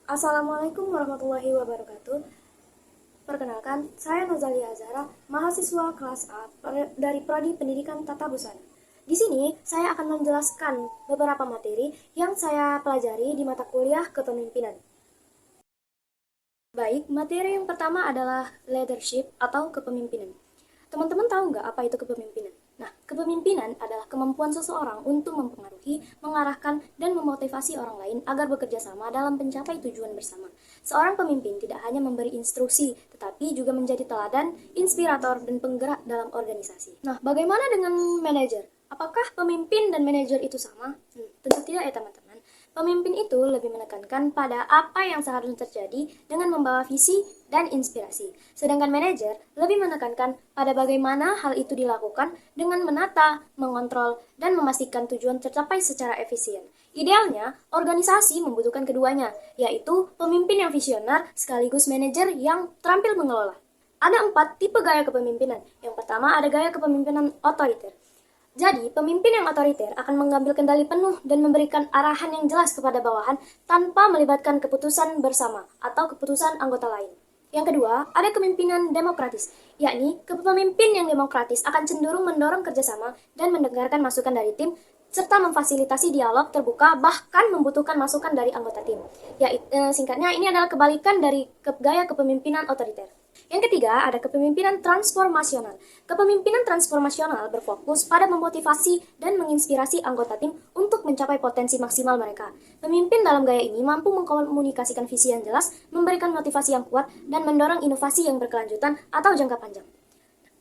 Assalamualaikum warahmatullahi wabarakatuh. Perkenalkan, saya Nozalia Azhara, mahasiswa kelas A dari Prodi Pendidikan Tata Busana. Di sini, saya akan menjelaskan beberapa materi yang saya pelajari di mata kuliah kepemimpinan. Baik, materi yang pertama adalah leadership atau kepemimpinan. Teman-teman tahu nggak apa itu kepemimpinan? Nah, kepemimpinan adalah kemampuan seseorang untuk mempengaruhi, mengarahkan, dan memotivasi orang lain agar bekerja sama dalam mencapai tujuan bersama. Seorang pemimpin tidak hanya memberi instruksi, tetapi juga menjadi teladan, inspirator, dan penggerak dalam organisasi. Nah, bagaimana dengan manajer? Apakah pemimpin dan manajer itu sama? Tentu tidak ya teman-teman. Pemimpin itu lebih menekankan pada apa yang seharusnya terjadi dengan membawa visi dan inspirasi. Sedangkan manajer lebih menekankan pada bagaimana hal itu dilakukan dengan menata, mengontrol, dan memastikan tujuan tercapai secara efisien. Idealnya, organisasi membutuhkan keduanya, yaitu pemimpin yang visioner sekaligus manajer yang terampil mengelola. Ada 4 tipe gaya kepemimpinan. Yang pertama ada gaya kepemimpinan otoriter. Jadi, pemimpin yang otoriter akan mengambil kendali penuh dan memberikan arahan yang jelas kepada bawahan tanpa melibatkan keputusan bersama atau keputusan anggota lain. Yang kedua, ada kepemimpinan demokratis, yakni kepemimpin yang demokratis akan cenderung mendorong kerjasama dan mendengarkan masukan dari tim, serta memfasilitasi dialog terbuka bahkan membutuhkan masukan dari anggota tim. Singkatnya, ini adalah kebalikan dari gaya kepemimpinan otoriter. Yang ketiga, ada kepemimpinan transformasional. Kepemimpinan transformasional berfokus pada memotivasi dan menginspirasi anggota tim untuk mencapai potensi maksimal mereka. Pemimpin dalam gaya ini mampu mengkomunikasikan visi yang jelas, memberikan motivasi yang kuat, dan mendorong inovasi yang berkelanjutan atau jangka panjang.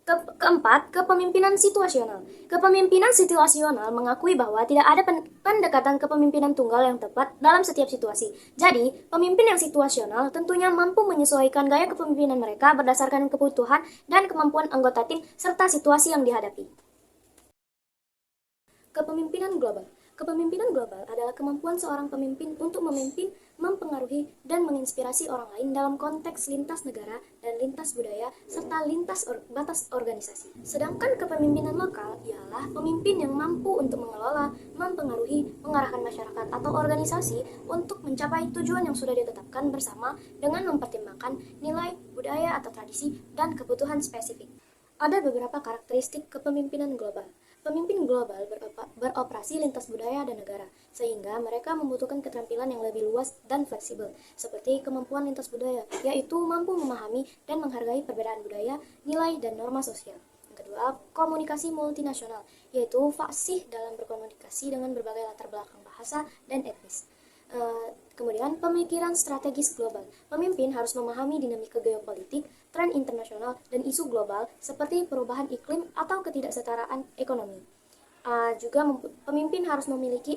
Keempat, kepemimpinan situasional. Kepemimpinan situasional mengakui bahwa tidak ada pendekatan kepemimpinan tunggal yang tepat dalam setiap situasi. Jadi, pemimpin yang situasional tentunya mampu menyesuaikan gaya kepemimpinan mereka berdasarkan kebutuhan dan kemampuan anggota tim serta situasi yang dihadapi. Kepemimpinan global. Kepemimpinan global adalah kemampuan seorang pemimpin untuk memimpin, mempengaruhi, dan menginspirasi orang lain dalam konteks lintas negara dan lintas budaya, serta lintas batas organisasi. Sedangkan kepemimpinan lokal ialah pemimpin yang mampu untuk mengelola, mempengaruhi, mengarahkan masyarakat atau organisasi untuk mencapai tujuan yang sudah ditetapkan bersama dengan mempertimbangkan nilai, budaya atau tradisi, dan kebutuhan spesifik. Ada beberapa karakteristik kepemimpinan global. Pemimpin global beroperasi lintas budaya dan negara, sehingga mereka membutuhkan keterampilan yang lebih luas dan fleksibel, seperti kemampuan lintas budaya, yaitu mampu memahami dan menghargai perbedaan budaya, nilai, dan norma sosial. Yang kedua, komunikasi multinasional, yaitu fasih dalam berkomunikasi dengan berbagai latar belakang bahasa dan etnis. Kemudian, pemikiran strategis global. Pemimpin harus memahami dinamika geopolitik, tren internasional, dan isu global seperti perubahan iklim atau ketidaksetaraan ekonomi. Pemimpin harus memiliki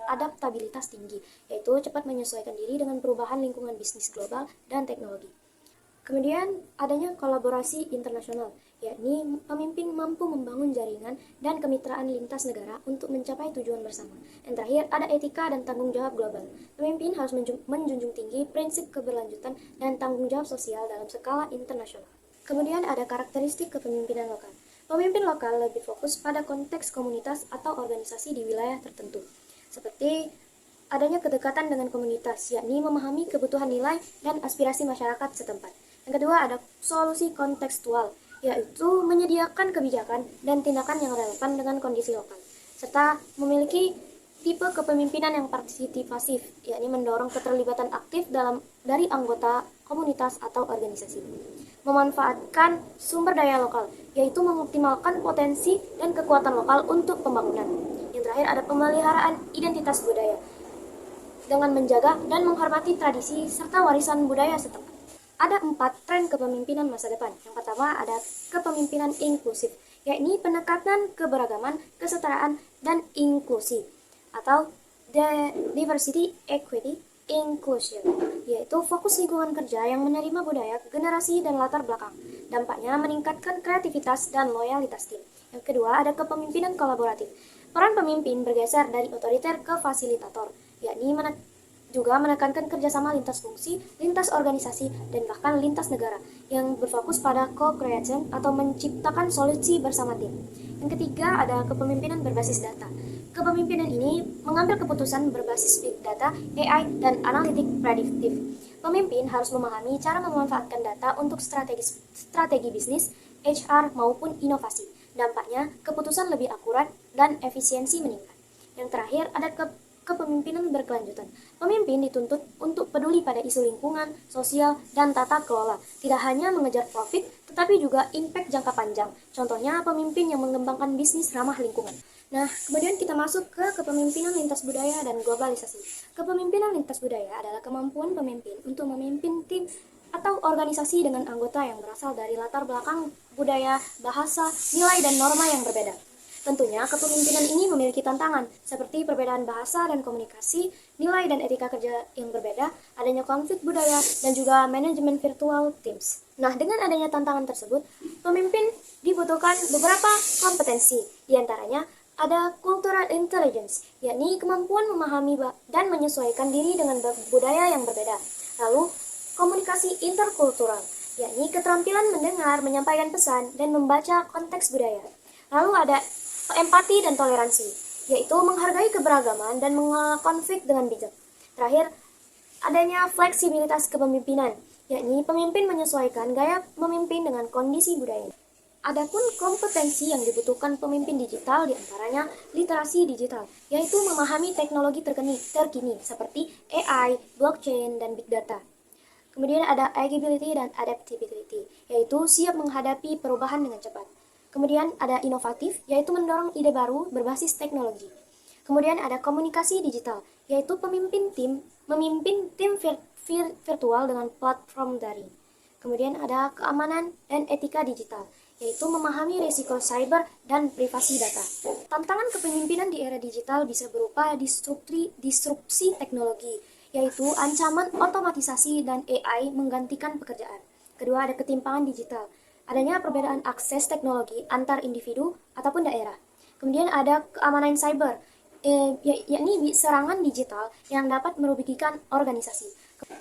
adaptabilitas tinggi, yaitu cepat menyesuaikan diri dengan perubahan lingkungan bisnis global dan teknologi. Kemudian, adanya kolaborasi internasional, yakni pemimpin mampu membangun jaringan dan kemitraan lintas negara untuk mencapai tujuan bersama. Yang terakhir, ada etika dan tanggung jawab global. Pemimpin harus menjunjung tinggi prinsip keberlanjutan dan tanggung jawab sosial dalam skala internasional. Kemudian ada karakteristik kepemimpinan lokal. Pemimpin lokal lebih fokus pada konteks komunitas atau organisasi di wilayah tertentu, seperti adanya kedekatan dengan komunitas, yakni memahami kebutuhan nilai dan aspirasi masyarakat setempat. Yang kedua ada solusi kontekstual, yaitu menyediakan kebijakan dan tindakan yang relevan dengan kondisi lokal, serta memiliki tipe kepemimpinan yang partisipatif, yakni mendorong keterlibatan aktif dari anggota komunitas atau organisasi. Memanfaatkan sumber daya lokal, yaitu mengoptimalkan potensi dan kekuatan lokal untuk pembangunan. Yang terakhir ada pemeliharaan identitas budaya, dengan menjaga dan menghormati tradisi serta warisan budaya setempat. Ada 4 tren kepemimpinan masa depan. Yang pertama ada kepemimpinan inklusif, yakni pendekatan keberagaman, kesetaraan, dan inklusi, atau diversity, equity, inclusion, yaitu fokus lingkungan kerja yang menerima budaya, generasi, dan latar belakang. Dampaknya meningkatkan kreativitas dan loyalitas tim. Yang kedua ada kepemimpinan kolaboratif. Peran pemimpin bergeser dari otoriter ke fasilitator, yakni juga menekankan kerjasama lintas fungsi, lintas organisasi, dan bahkan lintas negara yang berfokus pada co-creation atau menciptakan solusi bersama tim. Yang ketiga ada kepemimpinan berbasis data. Kepemimpinan ini mengambil keputusan berbasis big data, AI, dan analitik prediktif. Pemimpin harus memahami cara memanfaatkan data untuk strategi bisnis, HR, maupun inovasi. Dampaknya, keputusan lebih akurat dan efisiensi meningkat. Yang terakhir, ada kepemimpinan berkelanjutan. Pemimpin dituntut untuk peduli pada isu lingkungan, sosial, dan tata kelola. Tidak hanya mengejar profit, tetapi juga impact jangka panjang. Contohnya, pemimpin yang mengembangkan bisnis ramah lingkungan. Nah, kemudian kita masuk ke kepemimpinan lintas budaya dan globalisasi. Kepemimpinan lintas budaya adalah kemampuan pemimpin untuk memimpin tim atau organisasi dengan anggota yang berasal dari latar belakang budaya, bahasa, nilai, dan norma yang berbeda. Tentunya, kepemimpinan ini memiliki tantangan, seperti perbedaan bahasa dan komunikasi, nilai dan etika kerja yang berbeda, adanya konflik budaya, dan juga manajemen virtual teams. Nah, dengan adanya tantangan tersebut, pemimpin dibutuhkan beberapa kompetensi, diantaranya ada cultural intelligence, yakni kemampuan memahami dan menyesuaikan diri dengan budaya yang berbeda. Lalu, komunikasi interkultural, yakni keterampilan mendengar, menyampaikan pesan, dan membaca konteks budaya. Lalu ada empati dan toleransi, yaitu menghargai keberagaman dan mengelola konflik dengan bijak. Terakhir, adanya fleksibilitas kepemimpinan, yakni pemimpin menyesuaikan gaya memimpin dengan kondisi budaya. Adapun kompetensi yang dibutuhkan pemimpin digital diantaranya literasi digital, yaitu memahami teknologi terkini seperti AI, blockchain, dan big data. Kemudian ada agility dan adaptability, yaitu siap menghadapi perubahan dengan cepat. Kemudian ada inovatif, yaitu mendorong ide baru berbasis teknologi. Kemudian ada komunikasi digital, yaitu memimpin tim virtual dengan platform daring. Kemudian ada keamanan dan etika digital, yaitu memahami risiko cyber dan privasi data. Tantangan kepemimpinan di era digital bisa berupa disrupsi teknologi, yaitu ancaman otomatisasi dan AI menggantikan pekerjaan. Kedua, ada ketimpangan digital, adanya perbedaan akses teknologi antar individu ataupun daerah. Kemudian ada keamanan cyber, yakni serangan digital yang dapat merugikan organisasi.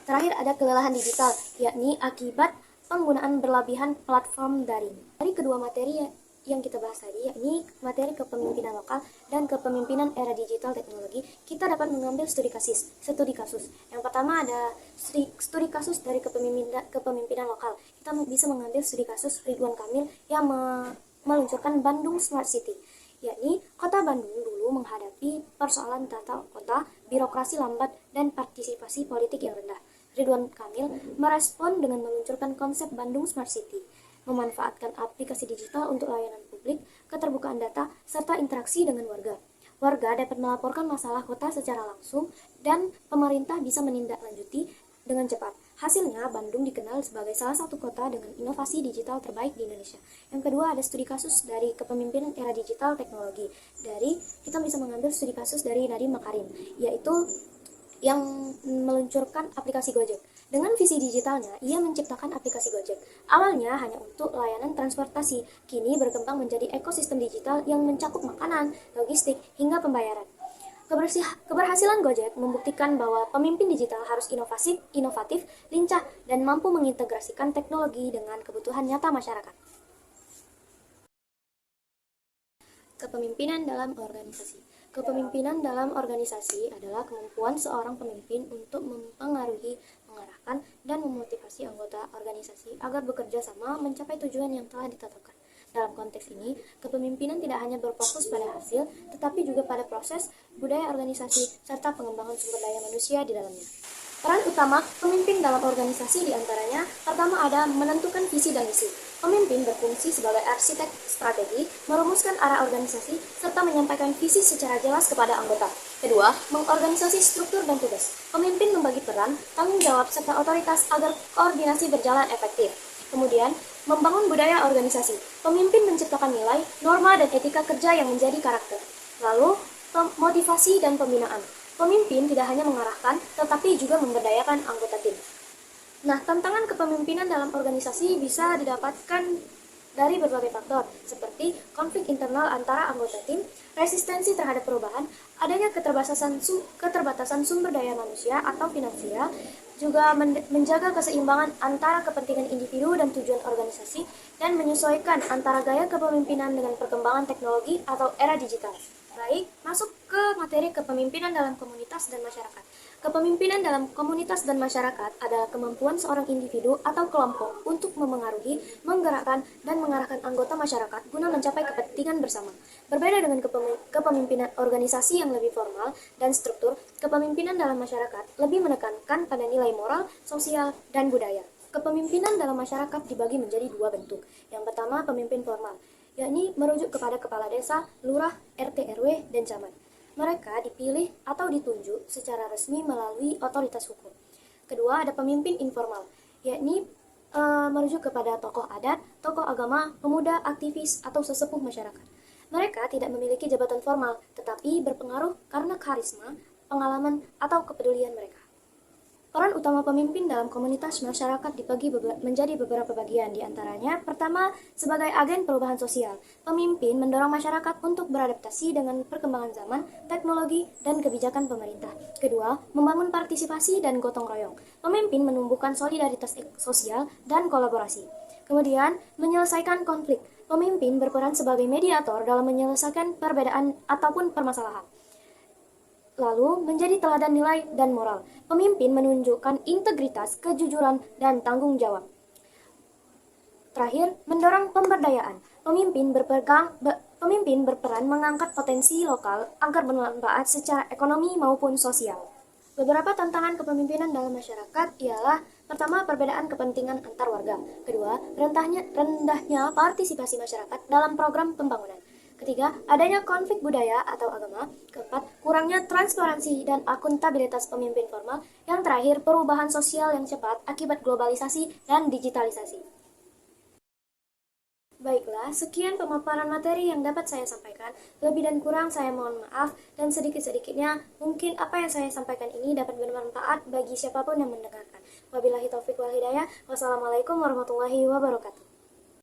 Terakhir ada kelelahan digital, yakni akibat penggunaan berlebihan platform daring. Dari kedua materi yang kita bahas tadi, yakni materi kepemimpinan lokal dan kepemimpinan era digital teknologi, kita dapat mengambil studi kasus. Yang pertama ada studi kasus dari kepemimpinan lokal. Kita bisa mengambil studi kasus Ridwan Kamil yang meluncurkan Bandung Smart City, yakni kota Bandung dulu menghadapi persoalan tata kota, birokrasi lambat, dan partisipasi politik yang rendah. Ridwan Kamil merespon dengan meluncurkan konsep Bandung Smart City, memanfaatkan aplikasi digital untuk layanan publik, keterbukaan data, serta interaksi dengan warga. Warga dapat melaporkan masalah kota secara langsung, dan pemerintah bisa menindaklanjuti dengan cepat. Hasilnya, Bandung dikenal sebagai salah satu kota dengan inovasi digital terbaik di Indonesia. Yang kedua, ada studi kasus dari kepemimpinan era digital teknologi. Kita bisa mengambil studi kasus dari Nadiem Makarim, yaitu yang meluncurkan aplikasi Gojek. Dengan visi digitalnya, ia menciptakan aplikasi Gojek. Awalnya hanya untuk layanan transportasi, kini berkembang menjadi ekosistem digital yang mencakup makanan, logistik, hingga pembayaran. Keberhasilan Gojek membuktikan bahwa pemimpin digital harus inovatif, lincah, dan mampu mengintegrasikan teknologi dengan kebutuhan nyata masyarakat. Kepemimpinan dalam organisasi. Kepemimpinan dalam organisasi adalah kemampuan seorang pemimpin untuk mempengaruhi, mengarahkan, dan memotivasi anggota organisasi agar bekerja sama mencapai tujuan yang telah ditetapkan. Dalam konteks ini, kepemimpinan tidak hanya berfokus pada hasil, tetapi juga pada proses, budaya organisasi, serta pengembangan sumber daya manusia di dalamnya. Peran utama pemimpin dalam organisasi diantaranya, pertama ada menentukan visi dan misi. Pemimpin berfungsi sebagai arsitek strategi, merumuskan arah organisasi, serta menyampaikan visi secara jelas kepada anggota. Kedua, mengorganisasi struktur dan tugas. Pemimpin membagi peran, tanggung jawab, serta otoritas agar koordinasi berjalan efektif. Kemudian, membangun budaya organisasi. Pemimpin menciptakan nilai, norma, dan etika kerja yang menjadi karakter. Lalu, motivasi dan pembinaan. Pemimpin tidak hanya mengarahkan, tetapi juga memberdayakan anggota tim. Nah, tantangan kepemimpinan dalam organisasi bisa didapatkan dari berbagai faktor, seperti konflik internal antara anggota tim, resistensi terhadap perubahan, adanya keterbatasan sumber daya manusia atau finansial, juga menjaga keseimbangan antara kepentingan individu dan tujuan organisasi, dan menyesuaikan antara gaya kepemimpinan dengan perkembangan teknologi atau era digital. Baik, masuk ke materi kepemimpinan dalam komunitas dan masyarakat. Kepemimpinan dalam komunitas dan masyarakat adalah kemampuan seorang individu atau kelompok untuk memengaruhi, menggerakkan, dan mengarahkan anggota masyarakat guna mencapai kepentingan bersama. Berbeda dengan kepemimpinan organisasi yang lebih formal dan struktur, kepemimpinan dalam masyarakat lebih menekankan pada nilai moral, sosial, dan budaya. Kepemimpinan dalam masyarakat dibagi menjadi dua bentuk. Yang pertama, pemimpin formal, yakni merujuk kepada kepala desa, lurah, RT RW, dan camat. Mereka dipilih atau ditunjuk secara resmi melalui otoritas hukum. Kedua, ada pemimpin informal, yakni merujuk kepada tokoh adat, tokoh agama, pemuda, aktivis, atau sesepuh masyarakat. Mereka tidak memiliki jabatan formal, tetapi berpengaruh karena karisma, pengalaman, atau kepedulian mereka. Peran utama pemimpin dalam komunitas masyarakat dibagi menjadi beberapa bagian, di antaranya, pertama, sebagai agen perubahan sosial. Pemimpin mendorong masyarakat untuk beradaptasi dengan perkembangan zaman, teknologi, dan kebijakan pemerintah. Kedua, membangun partisipasi dan gotong royong. Pemimpin menumbuhkan solidaritas sosial dan kolaborasi. Kemudian, menyelesaikan konflik. Pemimpin berperan sebagai mediator dalam menyelesaikan perbedaan ataupun permasalahan. Lalu, menjadi teladan nilai dan moral. Pemimpin menunjukkan integritas, kejujuran, dan tanggung jawab. Terakhir, mendorong pemberdayaan. Pemimpin berperan mengangkat potensi lokal agar bermanfaat secara ekonomi maupun sosial. Beberapa tantangan kepemimpinan dalam masyarakat ialah: pertama, perbedaan kepentingan antar warga. Kedua, rendahnya partisipasi masyarakat dalam program pembangunan. Ketiga, adanya konflik budaya atau agama. Keempat, kurangnya transparansi dan akuntabilitas pemimpin formal. Yang terakhir, perubahan sosial yang cepat akibat globalisasi dan digitalisasi. Baiklah, sekian pemaparan materi yang dapat saya sampaikan. Lebih dan kurang saya mohon maaf, dan sedikit-sedikitnya mungkin apa yang saya sampaikan ini dapat bermanfaat bagi siapapun yang mendengarkan. Wabillahi taufiq wal hidayah. Wassalamualaikum warahmatullahi wabarakatuh.